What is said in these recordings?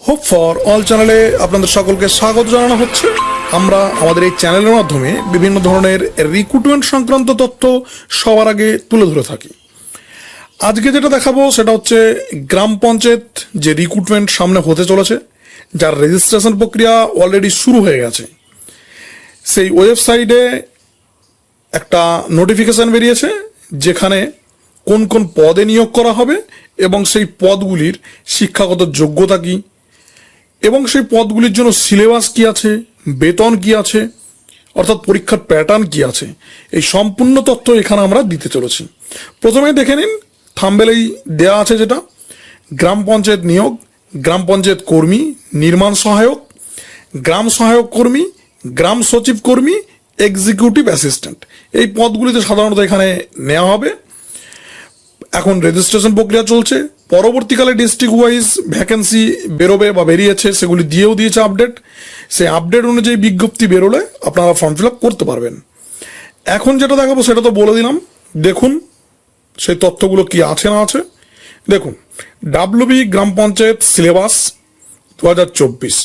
Hope for all চ্যানেলে আপনাদের সকলকে স্বাগত জানানো হচ্ছে। আমরা আমাদের এই চ্যানেলের মাধ্যমে বিভিন্ন ধরনের রিক্রুটমেন্ট সংক্রান্ত তথ্য সবার আগে তুলে ধরে থাকি। আজকে যেটা দেখাবো সেটা হচ্ছে গ্রাম পঞ্চায়েত যে রিক্রুটমেন্ট সামনে হতে চলেছে, যার রেজিস্ট্রেশন প্রক্রিয়া অলরেডি শুরু হয়ে গেছে। সেই ওয়েবসাইটে একটা নোটিফিকেশন বেরিয়েছে যেখানে কোন কোন পদে নিয়োগ করা হবে এবং সেই পদগুলির শিক্ষাগত যোগ্যতা কি এবং সেই পদগুলির জন্য সিলেবাস কি আছে, বেতন কি আছে, অর্থাৎ পরীক্ষার প্যাটার্ন কি আছে, এই সম্পূর্ণ তথ্য এখানে আমরা দিতে চলেছি। প্রথমে দেখে নিন, থাম্বনেলেই দেয়া আছে যেটা গ্রাম পঞ্চায়েত নিয়োগ, গ্রাম পঞ্চায়েত কর্মী, নির্মাণ সহায়ক, গ্রাম সহায়ক কর্মী, গ্রাম সচিব কর্মী, এক্সিকিউটিভ অ্যাসিস্ট্যান্ট, এই পদগুলিতে সাধারণত এখানে নেওয়া হবে। এখন রেজিস্ট্রেশন প্রক্রিয়া চলছে। পরবর্তীকালে ডিস্ট্রিক্ট ওয়াইজ ভ্যাকেন্সি বেরোবে বা বেরিয়েছে, সেগুলি দিয়েও দিয়েছে আপডেট। সেই আপডেট অনুযায়ী বিজ্ঞপ্তি বেরোলে আপনারা ফর্ম ফিল আপ করতে পারবেন। এখন যেটা দেখাবো সেটা তো বলে দিলাম, দেখুন সেই তথ্যগুলো কি আছে না আছে। দেখুন, ডাব্লিউবি গ্রাম পঞ্চায়েত সিলেবাস 2024,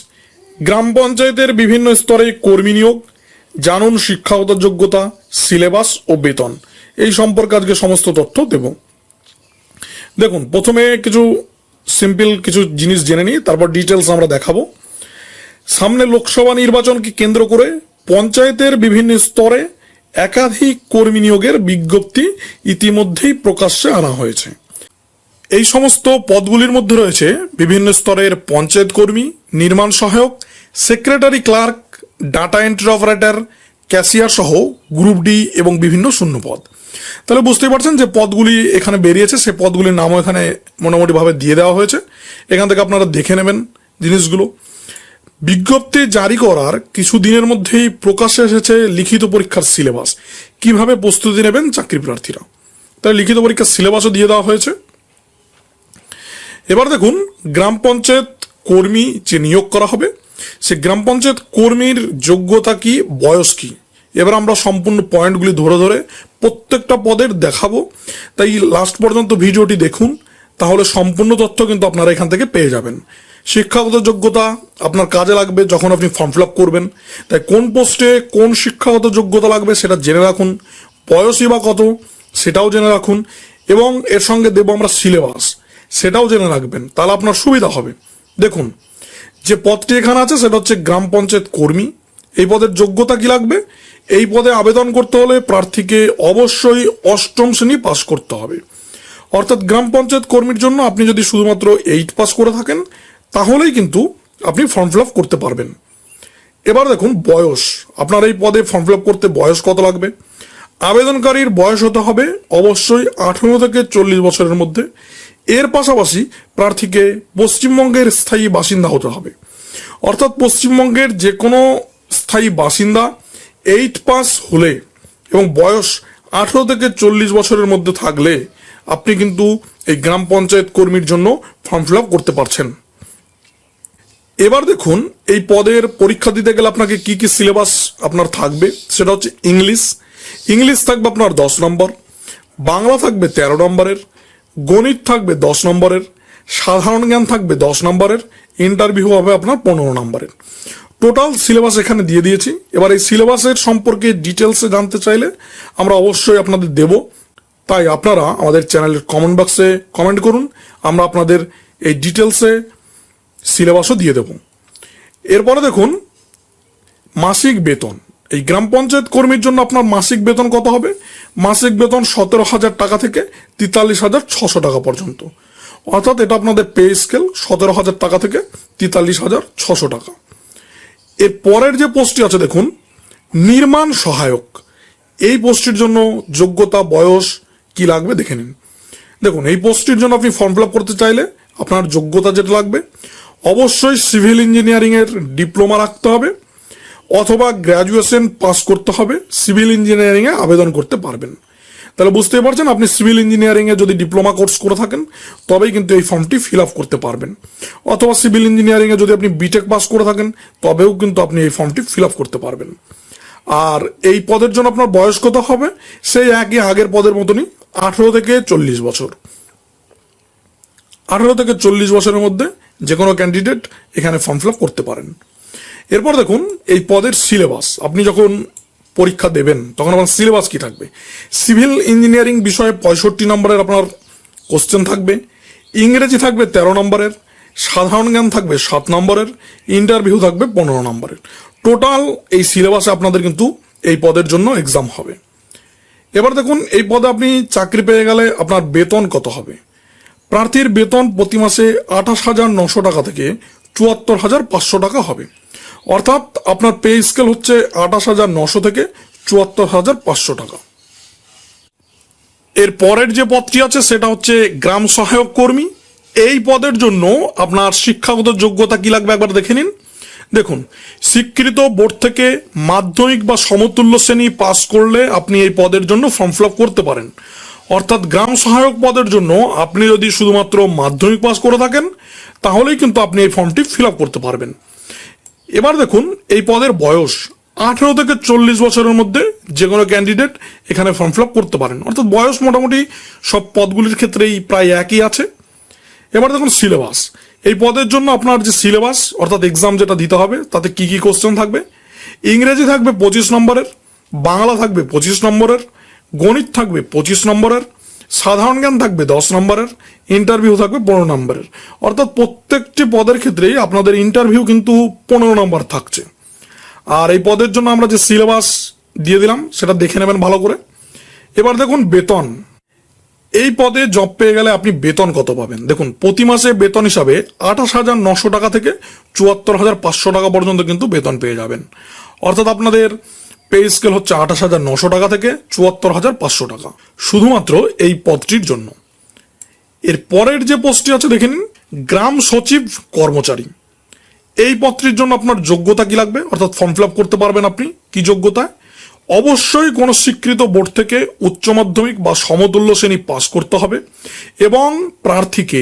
গ্রাম পঞ্চায়েতের বিভিন্ন স্তরে কর্মী নিয়োগ, জানুন শিক্ষাগত যোগ্যতা, সিলেবাস ও বেতন, এই সম্পর্কে আজকে সমস্ত তথ্য দেব। দেখুন, প্রথমে কিছু সিম্পল কিছু জিনিস জেনে নিই, তারপর ডিটেলস আমরা দেখাবো। সামনে লোকসভা নির্বাচনকে কেন্দ্র করে পঞ্চায়েতের বিভিন্ন স্তরে একাধিক কর্মী নিয়োগের বিজ্ঞপ্তি ইতিমধ্যেই প্রকাশ্যে আনা হয়েছে। এই সমস্ত পদগুলির মধ্যে রয়েছে বিভিন্ন স্তরের পঞ্চায়েত কর্মী, নির্মাণ সহায়ক, secretary clerk, data entry operator, cashier সহ গ্রুপ ডি এবং বিভিন্ন শূন্য পদ। তাহলে বুঝতেই পারছেন যে পদগুলি এখানে বেরিয়েছে, সেই পদগুলির নামও এখানে মোটামুটিভাবে দিয়ে দেওয়া হয়েছে। এখান থেকে আপনারা দেখে নেবেন জিনিসগুলো। বিজ্ঞপ্তি জারি করার কিছু দিনের মধ্যেই প্রকাশ্যে এসেছে লিখিত পরীক্ষার সিলেবাস, কিভাবে প্রস্তুতি নেবেন চাকরি প্রার্থীরা। তাই লিখিত পরীক্ষার সিলেবাসও দিয়ে দেওয়া হয়েছে। এবার দেখুন, গ্রাম পঞ্চায়েত কর্মী যে নিয়োগ করা হবে, সে গ্রাম পঞ্চায়েত কর্মীর যোগ্যতা কি, বয়স কি, এবার আমরা সম্পূর্ণ পয়েন্টগুলি ধরে ধরে প্রত্যেকটা পদের দেখাবো। তাই লাস্ট পর্যন্ত ভিডিওটি দেখুন, তাহলে সম্পূর্ণ তথ্য কিন্তু আপনারা এখান থেকে পেয়ে যাবেন। শিক্ষাগত যোগ্যতা আপনার কাজে লাগবে যখন আপনি ফর্ম ফিল আপ করবেন, তাই কোন পোস্টে কোন শিক্ষাগত যোগ্যতা লাগবে সেটা জেনে রাখুন। বয়সই বা কত সেটাও জেনে রাখুন, এবং এর সঙ্গে দেবো আমরা সিলেবাস, সেটাও জেনে রাখবেন, তাহলে আপনার সুবিধা হবে। দেখুন, যে পদটি এখানে আছে সেটা হচ্ছে গ্রাম পঞ্চায়েত কর্মী। এই পদের যোগ্যতা কি লাগবে? এই পদে আবেদন করতে হলে প্রার্থীকে অবশ্যই 8ম শ্রেণী পাস করতে হবে। অর্থাৎ গ্রাম পঞ্চায়েত কর্মীর জন্য আপনি যদি শুধুমাত্র 8 পাস করে থাকেন তাহলেই কিন্তু আপনি ফর্ম ফিল আপ করতে পারবেন। এবার দেখুন, বয়স, আপনার এই পদে ফর্ম ফিল আপ করতে বয়স কত লাগবে? আবেদনকারীর বয়স হতে হবে অবশ্যই 18 থেকে 40 বছরের মধ্যে। এর পাশাপাশি প্রার্থীকে পশ্চিমবঙ্গের স্থায়ী বাসিন্দা হতে হবে। অর্থাৎ পশ্চিমবঙ্গের যে কোনো স্থায়ী বাসিন্দা 8 পাস হলে এবং বয়স 18 থেকে 40 বছরের মধ্যে থাকলে আপনি কিন্তু এই গ্রাম পঞ্চায়েত কর্মীর জন্য ফর্ম ফিল আপ করতে পারছেন। এবার দেখুন, এই পদের পরীক্ষা দিতে গেলে আপনাকে কি কি সিলেবাস আপনার থাকবে, সেটা হচ্ছে ইংলিশ থাকবে আপনার 10 নম্বর, বাংলা থাকবে 13 নম্বরের, গণিত থাকবে 10 নম্বরের, সাধারণ জ্ঞান থাকবে 10 নম্বরের, ইন্টারভিউ হবে আপনার 15 নম্বরের। টোটাল সিলেবাস এখানে দিয়ে দিয়েছি। এবার এই সিলেবাসের সম্পর্কে ডিটেলসে জানতে চাইলে আমরা অবশ্যই আপনাদের দেব, তাই আপনারা আমাদের চ্যানেলের কমেন্ট বক্সে কমেন্ট করুন, আমরা আপনাদের এই ডিটেলসে সিলেবাসও দিয়ে দেব। এরপরে দেখুন, মাসিক বেতন। এই গ্রাম পঞ্চায়েত কর্মীর জন্য আপনার মাসিক বেতন কত হবে? মাসিক বেতন 17,000 টাকা থেকে 43,600 টাকা পর্যন্ত। অর্থাৎ এটা আপনাদের পে স্কেল 17,000 টাকা থেকে 43,600 টাকা। এর পরের যে পোস্টটি আছে দেখুন, নির্মাণ সহায়ক। এই পোস্টটির জন্য যোগ্যতা, বয়স কি লাগবে দেখে নিন। দেখুন, এই পোস্টটির জন্য আপনি ফর্ম ফিল আপ করতে চাইলে আপনার যোগ্যতা যেটা লাগবে, অবশ্যই সিভিল ইঞ্জিনিয়ারিং এর ডিপ্লোমা রাখতে হবে অথবা গ্র্যাজুয়েশন পাস করতে হবে, সিভিল ইঞ্জিনিয়ারিং এ আবেদন করতে পারবেন। তাহলে বুঝতেই পারছেন, আপনি সিভিল ইঞ্জিনিয়ারিং এ যদি ডিপ্লোমা কোর্স করে থাকেন তবেই কিন্তু এই ফর্মটি ফিল আপ করতে পারবেন, অথবা সিভিল ইঞ্জিনিয়ারিং এ যদি আপনি বিটেক পাস করে থাকেন তবেও কিন্তু আপনি এই ফর্মটি ফিল আপ করতে পারবেন। আর এই পদের জন্য আপনার বয়স কত হবে? সেই একই আগের পদের মতনই 18 থেকে 40 বছর। 18 থেকে 40 বছরের মধ্যে যে কোনো ক্যান্ডিডেট এখানে ফর্ম ফিল আপ করতে পারেন। এরপর দেখুন এই পদের সিলেবাস, আপনি যখন পরীক্ষা দেবেন তখন আপনার সিলেবাস কি থাকবে। সিভিল ইঞ্জিনিয়ারিং বিষয়ে 65 নম্বরের আপনার কোশ্চেন থাকবে, ইংরেজি থাকবে 13 নম্বরের, সাধারণ জ্ঞান থাকবে 7 নম্বরের, ইন্টারভিউ থাকবে 15 নম্বরের। টোটাল এই সিলেবাসে আপনাদের কিন্তু এই পদের জন্য এক্সাম হবে। এবার দেখুন এই পদে আপনি চাকরি পেয়ে গেলে আপনার বেতন কত হবে। প্রার্থীর বেতন প্রতি মাসে 28,900 টাকা থেকে 74,500 টাকা হবে। অর্থাৎ আপনার পে স্কেল হচ্ছে 28,900 থেকে 74,500 টাকা। এর পরের যে পদটি আছে সেটা হচ্ছে গ্রাম সহায়ক কর্মী। এই পদের জন্য আপনার শিক্ষাগত যোগ্যতা কি লাগবে একবার দেখে নিন। দেখুন, স্বীকৃত বোর্ড থেকে মাধ্যমিক বা সমতুল্য শ্রেণী পাস করলে আপনি এই পদের জন্য ফর্ম ফিল আপ করতে পারেন। অর্থাৎ গ্রাম সহায়ক পদের জন্য আপনি যদি শুধুমাত্র মাধ্যমিক পাস করে থাকেন তাহলেই কিন্তু আপনি এই ফর্মটি ফিল আপ করতে পারবেন। এবার দেখুন এই পদের বয়স 18 থেকে 40 বছরের মধ্যে যে কোনো ক্যান্ডিডেট এখানে ফর্ম ফিল আপ করতে পারেন। অর্থাৎ বয়স মোটামুটি সব পদগুলির ক্ষেত্রেই প্রায় একই আছে। এবার দেখুন সিলেবাস, এই পদের জন্য আপনার যে সিলেবাস অর্থাৎ এক্সাম যেটা দিতে হবে তাতে কি কি কোশ্চেন থাকবে। ইংরেজি থাকবে 25 নম্বরের, বাংলা থাকবে 25 নম্বরের, গণিত থাকবে 25 নম্বরের, সাধারণ জ্ঞান থাকবে 10 নম্বরের, ইন্টারভিউ থাকবে 15 নম্বরের। অর্থাৎ প্রত্যেকটি পদের ক্ষেত্রেই আপনাদের ইন্টারভিউ কিন্তু 15 নম্বর থাকছে। আর এই পদের জন্য আমরা যে সিলেবাস দিয়ে দিলাম সেটা দেখে নেবেন ভালো করে। এবার দেখুন বেতন, এই পদে জব পেয়ে গেলে আপনি বেতন কত পাবেন। দেখুন প্রতি মাসে বেতন হিসাবে 28,900 টাকা থেকে 74,500 টাকা পর্যন্ত কিন্তু বেতন পেয়ে যাবেন। অর্থাৎ আপনাদের পে স্কেল হচ্ছে 28,900 টাকা থেকে 74,500 টাকা শুধুমাত্র এই পদটির জন্য। এর পরের যে পোস্টটি আছে দেখে নিন, গ্রাম সচিব কর্মচারী। এই পদটির জন্য আপনার যোগ্যতা কি লাগবে, অর্থাৎ ফর্ম ফিল আপ করতে পারবেন আপনি কি যোগ্যতায়। অবশ্যই কোনো স্বীকৃত বোর্ড থেকে উচ্চ মাধ্যমিক বা সমতুল্য শ্রেণী পাস করতে হবে এবং প্রার্থীকে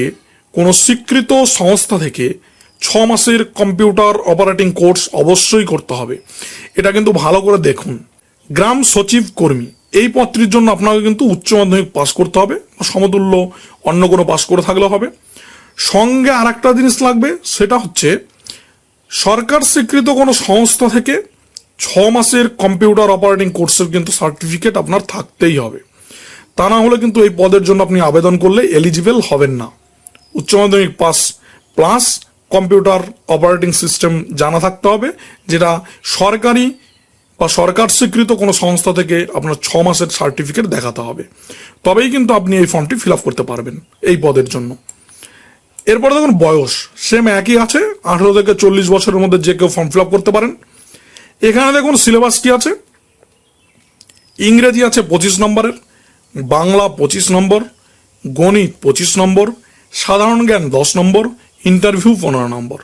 কোনো স্বীকৃত সংস্থা থেকে 6 মাসের কম্পিউটার অপারেটিং কোর্স অবশ্যই করতে হবে। এটা কিন্তু ভালো করে দেখুন। গ্রাম সচিব কর্মী এই পদটির জন্য আপনাকে কিন্তু উচ্চ মাধ্যমিক পাস করতে হবে, সমতুল্য অন্য কোনো পাস করে থাকলে হবে। সঙ্গে আর একটা জিনিস লাগবে, সেটা হচ্ছে সরকার স্বীকৃত কোনো সংস্থা থেকে 6 মাসের কম্পিউটার অপারেটিং কোর্সের কিন্তু সার্টিফিকেট আপনার থাকতেই হবে। তা না হলে কিন্তু এই পদের জন্য আপনি আবেদন করলে এলিজিবল হবেন না। উচ্চ মাধ্যমিক pass plus computer operating system জানা থাকতে হবে, যেটা সরকারি বা সরকার স্বীকৃত কোনো সংস্থা থেকে আপনার 6 মাসের সার্টিফিকেট দেখাতে হবে, তবেই কিন্তু আপনি এই ফর্মটি ফিল আপ করতে পারবেন এই পদের জন্য। এরপরে দেখুন বয়স সেম একই আছে, 18 থেকে 40 বছরের মধ্যে যে কেউ ফর্ম ফিল আপ করতে পারেন। এখানে দেখুন সিলেবাস কি আছে, ইংরেজি আছে 25 নম্বরের, বাংলা 25 নম্বর, গণিত 25 নম্বর, সাধারণ জ্ঞান 10 নম্বর, ইন্টারভিউ 15 নম্বর।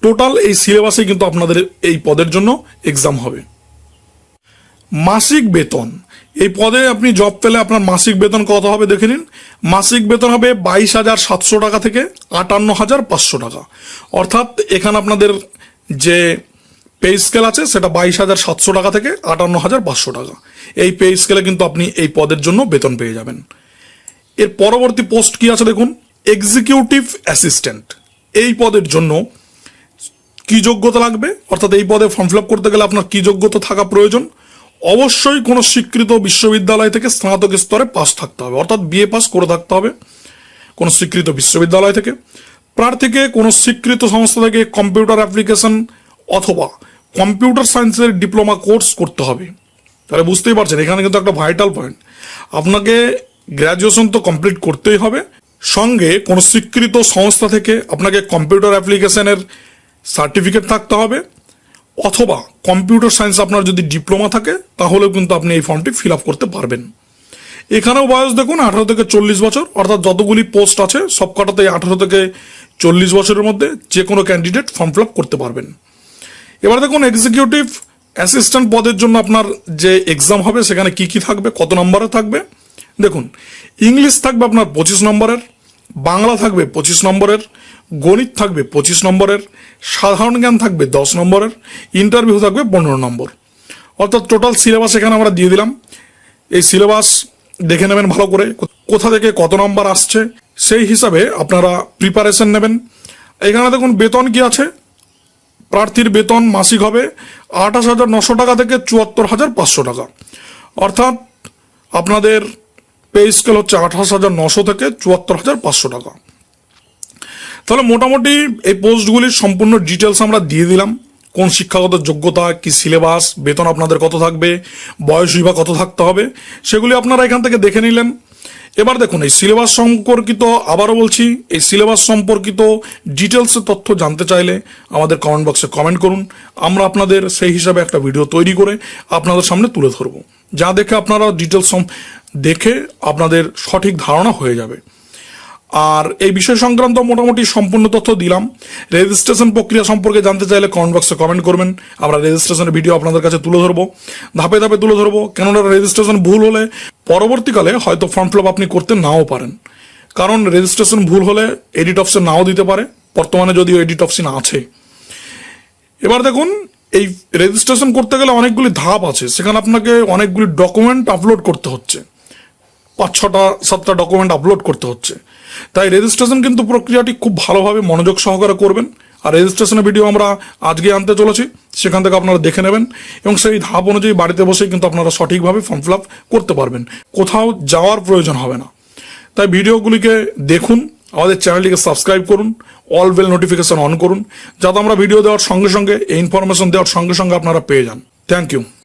টোটাল এই সিলেবাসে কিন্তু আপনাদের এই পদের জন্য এক্সাম হবে। মাসিক বেতন, এই পদে আপনি জব পেলে আপনার মাসিক বেতন কত হবে দেখে নিন। মাসিক বেতন হবে 22,700 টাকা থেকে 58,500 টাকা। অর্থাৎ এখানে আপনাদের যে পে স্কেল আছে সেটা 22,700 টাকা থেকে 58,500 টাকা। এই পে স্কেলে কিন্তু আপনি এই পদের জন্য বেতন পেয়ে যাবেন। এর পরবর্তী পোস্ট কি আছে দেখুন, এক্সিকিউটিভ অ্যাসিস্ট্যান্ট। এই পদের জন্য কি যোগ্যতা লাগবে, অর্থাৎ এই পদে ফর্ম ফিল আপ করতে গেলে আপনার কি যোগ্যতা থাকা প্রয়োজন। অবশ্যই কোনো স্বীকৃত বিশ্ববিদ্যালয় থেকে স্নাতক স্তরে পাস থাকতে হবে, অর্থাৎ বিএ পাস করে থাকতে হবে কোনো স্বীকৃত বিশ্ববিদ্যালয় থেকে। প্রার্থীকে কোনো স্বীকৃত সংস্থা থেকে কম্পিউটার অ্যাপ্লিকেশন অথবা কম্পিউটার সায়েন্সের ডিপ্লোমা কোর্স করতে হবে। তাহলে বুঝতেই পারছেন এখানে কিন্তু একটা ভাইটাল পয়েন্ট, আপনাকে গ্র্যাজুয়েশন তো কমপ্লিট করতেই হবে, সঙ্গে কোনো স্বীকৃত সংস্থা থেকে আপনাকে কম্পিউটার অ্যাপ্লিকেশনের সার্টিফিকেট থাকতে হবে, অথবা কম্পিউটার সায়েন্স আপনার যদি ডিপ্লোমা থাকে তাহলেও কিন্তু আপনি এই ফর্মটি ফিল আপ করতে পারবেন। এখানেও বয়স দেখুন 18 থেকে 40 বছর, অর্থাৎ যতগুলি পোস্ট আছে সব কটাতেই 18 থেকে 40 বছরের মধ্যে যে কোনো ক্যান্ডিডেট ফর্ম ফিল আপ করতে পারবেন। এবার দেখুন এক্সিকিউটিভ অ্যাসিস্ট্যান্ট পদের জন্য আপনার যে এক্সাম হবে সেখানে কি কি থাকবে, কত নম্বরে থাকবে। দেখুন ইংলিশ থাকবে আপনার 25 নম্বরের, বাংলা থাকবে 25 নম্বরের, গণিত থাকবে 25 নম্বরের, সাধারণ জ্ঞান থাকবে 10 নম্বরের, ইন্টারভিউ থাকবে 15 নম্বর। অর্থাৎ টোটাল সিলেবাস এখানে আমরা দিয়ে দিলাম। এই সিলেবাস দেখে নেবেন ভালো করে, কোথা থেকে কত নম্বর আসছে সেই হিসাবে আপনারা প্রিপারেশন নেবেন। এখানে দেখুন বেতন কি আছে, প্রার্থীর বেতন মাসিক হবে 28,900 টাকা থেকে 74,500 টাকা, অর্থাৎ আপনাদের পে স্কেল হচ্ছে 28,900 থেকে 74,500 টাকা। তাহলে মোটামুটি এই পোস্টগুলির সম্পূর্ণ ডিটেলস আমরা দিয়ে দিলাম, কোন শিক্ষাগত যোগ্যতা, কি সিলেবাস, বেতন আপনাদের কত থাকবে, বয়স বিভাগ কত থাকতে হবে, সেগুলি আপনারা এখান থেকে দেখে নিলেন। এবার দেখুন এই সিলেবাস সম্পর্কিত, আবারও বলছি, এই সিলেবাস সম্পর্কিত ডিটেলসের তথ্য জানতে চাইলে আমাদের কমেন্ট বক্সে কমেন্ট করুন, আমরা আপনাদের সেই হিসাবে একটা ভিডিও তৈরি করে আপনাদের সামনে তুলে ধরবো, যা দেখে আপনারা ডিটেলস দেখে আপনাদের সঠিক ধারণা হয়ে যাবে। আর এই বিষয় সংক্রান্ত মোটামুটি সম্পূর্ণ তথ্য দিলাম। রেজিস্ট্রেশন প্রক্রিয়া সম্পর্কে জানতে চাইলে কমেন্ট বক্সে কমেন্ট করবেন, আমরা রেজিস্ট্রেশনের ভিডিও আপনাদের কাছে তুলে ধরবো, ধাপে ধাপে তুলে ধরবো। কেননা রেজিস্ট্রেশন ভুল হলে পরবর্তীকালে হয়তো ফর্ম ফিল আপ আপনি করতে নাও পারেন, কারণ রেজিস্ট্রেশন ভুল হলে এডিট অপশন নাও দিতে পারে, বর্তমানে যদিও এডিট অপশন আছে। এবার দেখুন এই রেজিস্ট্রেশন করতে গেলে অনেকগুলি ধাপ আছে, সেখানে আপনাকে অনেকগুলি ডকুমেন্ট আপলোড করতে হচ্ছে, 5-6-7টা ডকুমেন্ট আপলোড করতে হচ্ছে। তাই রেজিস্ট্রেশন কিন্তু প্রক্রিয়াটি খুব ভালোভাবে মনোযোগ সহকারে করবেন। আর রেজিস্ট্রেশনের ভিডিও আমরা আজকে আনতে চলেছি, সেখান থেকে আপনারা দেখে নেবেন এবং সেই ধাপ অনুযায়ী বাড়িতে বসেই কিন্তু আপনারা সঠিকভাবে ফর্ম ফিল আপ করতে পারবেন, কোথাও যাওয়ার প্রয়োজন হবে না। তাই ভিডিওগুলিকে দেখুন, আমাদের চ্যানেলটিকে সাবস্ক্রাইব করুন, অল বেল নোটিফিকেশন অন করুন, যাতে আমরা ভিডিও দেওয়ার সঙ্গে সঙ্গে এই ইনফরমেশন দেওয়ার সঙ্গে সঙ্গে আপনারা পেয়ে যান। Thank you.